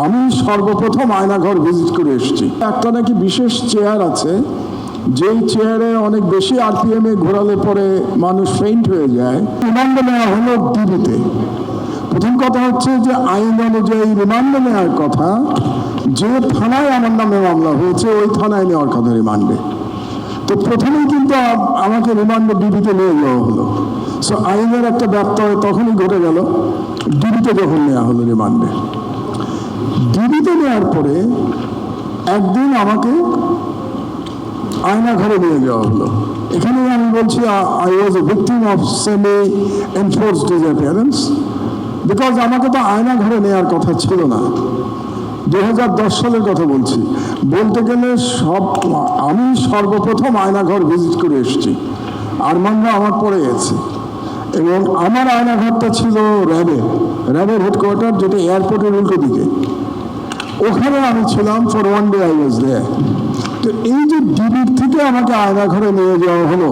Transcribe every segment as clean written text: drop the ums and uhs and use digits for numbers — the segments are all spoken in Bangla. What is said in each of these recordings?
আমি সর্বপ্রথম আয়নাঘর ভিজিট করে এসেছি। একটা নাকি বিশেষ চেয়ার আছে, যেই চেয়ারে অনেক বেশি আরপিএম এ ঘোরালে পরে মানুষ ফেইন্ট হয়ে যায়। রিমান্ড নেওয়া হলো ডিবিতে। প্রথম কথা হচ্ছে যে আইন অনুযায়ী রিমান্ড নেওয়ার কথা, যে থানায় আমার নামে মামলা হয়েছে ওই থানায় নেওয়ার কথা রিমান্ডে। তো প্রথমেই কিন্তু আমাকে রিমান্ডে ডিবিতে নিয়ে যাওয়া হলো। সো আইনের একটা ব্যত্যয় তখনই ঘটে গেল ডিবিতে যখন নেওয়া হলো রিমান্ডে। ডিবিতে নেওয়ার পরে একদিন আমাকে আয়নাঘরে নিয়ে যাওয়া হলো। এখানে আমি বলছি I was A victim of semi enforced disappearance, because আমাকে তো আয়নাঘরে নেওয়ার কথা ছিল না। 2010 সালের কথা বলছি। বলতে গেলে আমি সর্বপ্রথম আয়নাঘর ভিজিট করে এসেছি। আরমানরা আমার পরে গেছে এবং আমার আয়নাঘরটা ছিল র্যাবের হেডকোয়ার্টার, যেটা এয়ারপোর্টের উল্টো দিকে। ওখানে আমি ছিলাম for one day I was there. তো এই যে ডিবির থেকে আমাকে আয়নাঘরে নিয়ে যাওয়া হলো,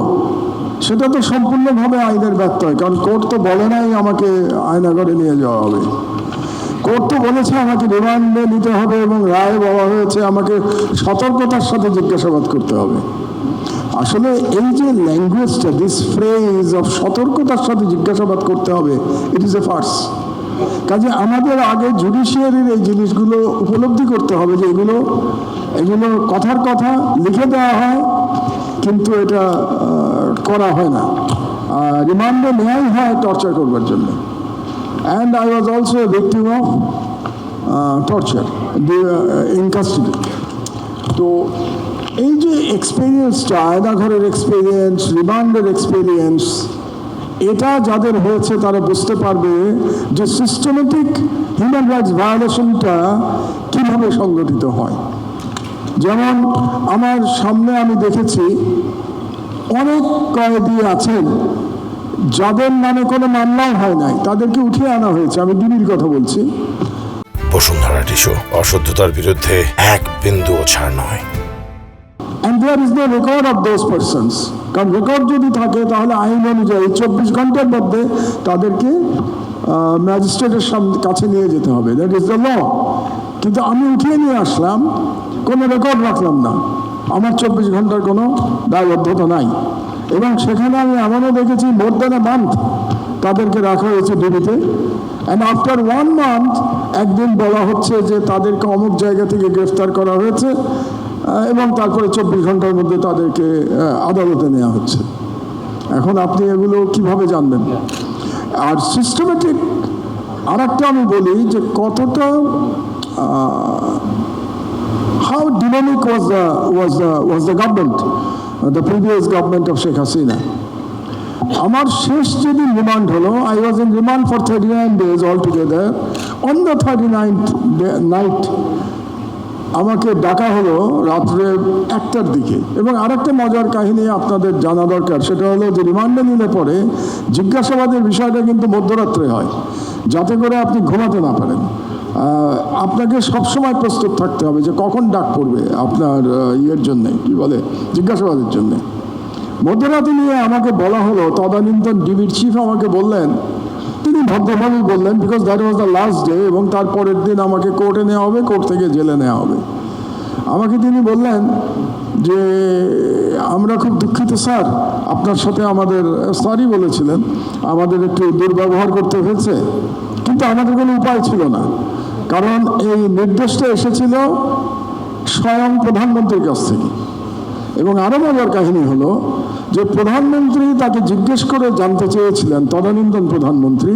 সেটা তো সম্পূর্ণভাবে আইনের ব্যত্যয়। কারণ কোর্ট তো বলে নাই আমাকে আয়নাঘরে নিয়ে যাওয়া হবে। কোর্ট তো বলেছে আমাকে রিমান্ডে নিতে হবে এবং রায় বলা হয়েছে আমাকে সতর্কতার সাথে জিজ্ঞাসাবাদ করতে হবে। আসলে এই যে ল্যাঙ্গুয়েজটা, দিস ফ্রেজ অফ সতর্কতার সাথে জিজ্ঞাসাবাদ করতে হবে, ইট ইজ এ ফার্স। কাজে আমাদের আগে জুডিশিয়ারির এই জিনিসগুলো উপলব্ধি করতে হবে যে এগুলো কথার কথা লিখে দেওয়া হয়, কিন্তু এটা করা হয় না। রিমান্ডে নেওয়াই হয় টর্চার করবার জন্য। And I was also a victim of torture in custody. তো এই যে এক্সপিরিয়েন্সটা, আয়নাঘরের এক্সপিরিয়েন্স, রিমান্ডের এক্সপিরিয়েন্স, এটা যাদের হয়েছে তারা বুঝতে পারবে যে সিস্টেমেটিক হিউম্যান রাইটস ভায়োলেশনটা কীভাবে সংগঠিত হয়। যেমন আমার সামনে আমি দেখেছি অনেক কয়েদি আছেন যাদের নামে কোনো মামলাও হয় নাই, তাদেরকে উঠিয়ে আনা হয়েছে। আমি ডিবির কথা বলছি। বসুন্ধরা টিস্যু অশুদ্ধতার বিরুদ্ধে এক বিন্দুও ছাড় নয়। And there is no record of those persons. কারণ রেকর্ড যদি থাকে তাহলে আইন অনুযায়ী 24 ঘন্টার মধ্যে তাদেরকে ম্যাজিস্ট্রেটের কাছে নিয়ে যেতে হবে। That is the law. কিন্তু আমি উঠিয়ে নিয়ে আসলাম, কোনো রেকর্ড রাখলাম না। আমার 24 ঘন্টার কোনো দায়বদ্ধতা নাই। এবং সেখানে আমি এমনও দেখেছি মোর দ্যান এ মান্থ তাদেরকে রাখা হয়েছে ডিবিতে। অ্যান্ড আফটার 1 মান্থ একদিন বলা হচ্ছে যে তাদেরকে অমুক জায়গা থেকে গ্রেফতার করা হয়েছে এবং তারপরে 24 ঘন্টার মধ্যে তাদেরকে আদালতে নেওয়া হচ্ছে। এখন আপনি এগুলো কিভাবে জানবেন? আর সিস্টেমেটিক আর একটা আমি বলি যে কতটা how dynamic was the government, the previous government of Sheikh Hasina. আমার শেষ যেদিন রিমান্ড হলো, I was in remand for 39 days altogether. On the 39th night আমাকে ডাকা হলো রাত্রে 1টার দিকে। এবং আরেকটা মজার কাহিনী আপনাদের জানা দরকার, সেটা হলো যে রিমান্ডে নিলে পরে জিজ্ঞাসাবাদের বিষয়টা কিন্তু মধ্যরাত্রে হয়, যাতে করে আপনি ঘুমাতে না পারেন। আপনাকে সবসময় প্রস্তুত থাকতে হবে যে কখন ডাক পড়বে আপনার ইয়ের জন্যে, কি বলে, জিজ্ঞাসাবাদের জন্যে। মধ্যরাতে নিয়ে আমাকে বলা হলো, তদানীন্তন ডিবির চিফ আমাকে বললেন, তিনি ভদ্রভাবেই বললেন, because that was the last day, এবং তারপরের দিন আমাকে কোর্টে নেওয়া হবে, কোর্ট থেকে জেলে নেওয়া হবে। আমাকে তিনি বললেন যে আমরা খুব দুঃখিত স্যার, আপনার সাথে আমাদের সরি বলেছিলেন, আমাদের একটু দুর্ব্যবহার করতে হয়েছে, কিন্তু আমাদের কোনো উপায় ছিল না। কারণ এই নির্দেশটা এসেছিল স্বয়ং প্রধানমন্ত্রীর কাছ থেকে। এবং আরও মজার কাহিনী হলো যে প্রধানমন্ত্রী তাকে জিজ্ঞেস করে জানতে চেয়েছিলেন, তদানীন্তন প্রধানমন্ত্রী,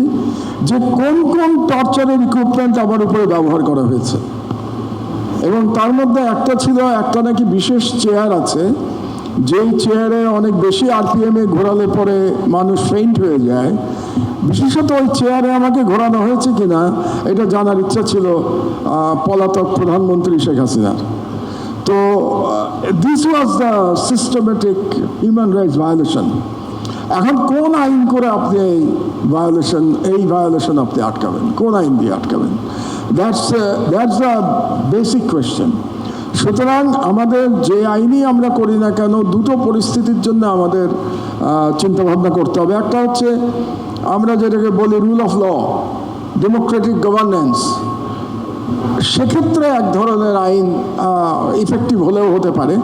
যে কোন কোন টর্চারের ইকুইপমেন্ট আমার উপরে ব্যবহার করা হয়েছে। এবং তার মধ্যে একটা ছিল, একটা নাকি বিশেষ চেয়ার আছে, যেই চেয়ারে অনেক বেশি আরপিএম এ ঘোরালে পরে মানুষ ফেইন্ট হয়ে যায়। বিশেষত ওই চেয়ারে আমাকে ঘোরানো হয়েছে কিনা এটা জানার ইচ্ছা ছিল পলাতক প্রধানমন্ত্রী শেখ হাসিনার। তো this was the systematic human rights violation. এখন কোন আইন করে আপনি এই ভায়োলেশন আপনি আটকাবেন? কোন আইন দিয়ে আটকাবেন? That's the basic question. সুতরাং আমাদের যে আইনই আমরা করি না কেন, দুটো পরিস্থিতির জন্য আমাদের চিন্তাভাবনা করতে হবে। একটা হচ্ছে আমরা যেটাকে বলি rule of law, democratic governance. সেক্ষেত্রে এক ধরনের আইন ইফেক্টিভ হলেও হতে পারে।